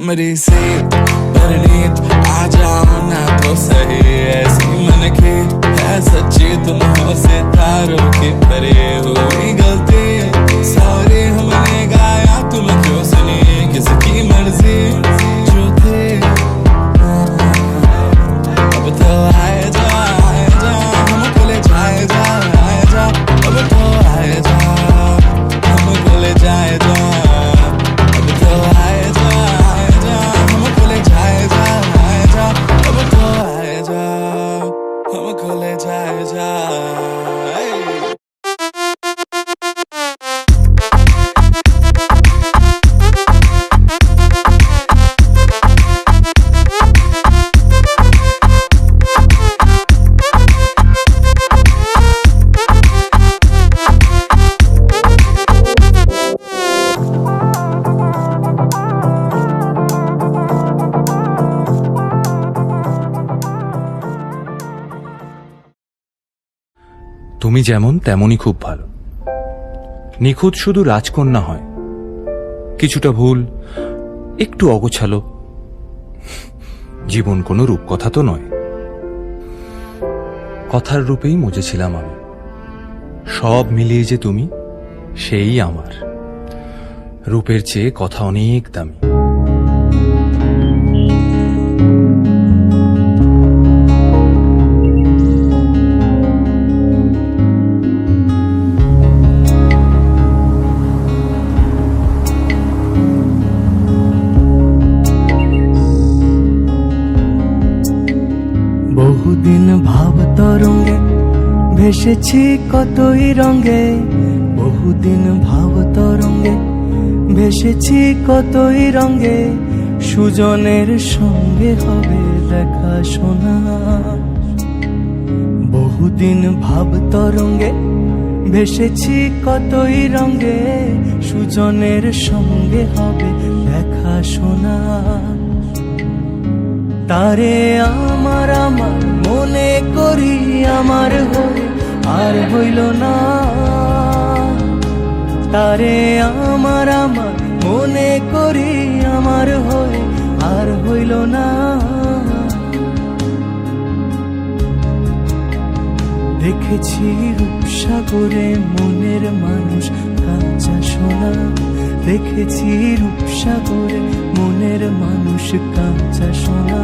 मेरी सी परनीत आ जाओ ना तो सही, ऐसी मन की है सच्ची तुम हो सितारों की परे, हुई गलती सॉरी हमने गाया तुम क्यों सुनी, किसकी मर्जी जो थे अब तो आए जा हमको ले जाए जा, अब तो आए जा हमको ले जाए जा, अब तो आए जा हमको ले जाए जा, अब तो आए जा हमको ले जाए जा। তুমি যেমন তেমনই খুব ভালো। নিখুঁত শুধু রাজকন্যা হয়, কিছুটা ভুল, একটু অগোছালো। জীবন কোনো রূপকথা তো নয়, কথার রূপেই মজেছিলাম আমি। সব মিলিয়ে যে তুমি, সেই আমার। রূপের চেয়ে কথা অনেক দামি। বহুদিন ভাব তরঙ্গে ভেসেছি কতই রঙে, বহুদিন ভাব তরঙ্গে ভেসেছি কতই রঙে, সুজনের সঙ্গে হবে দেখা শোনা। বহুদিন ভাব তরঙ্গে ভেসেছি কতই রঙে, সুজনের সঙ্গে হবে দেখা শোনা। তারে আমার আমার মনে করি আমার হয়ে আর হইল না, তারে আমার আমার মনে করি আমার হয়ে আর হইল না। দেখেছি রূপসাগরে মনের মানুষ কাঁচা সোনা, দেখেছি রূপসাগরে মনের মানুষ কাঁচা সোনা।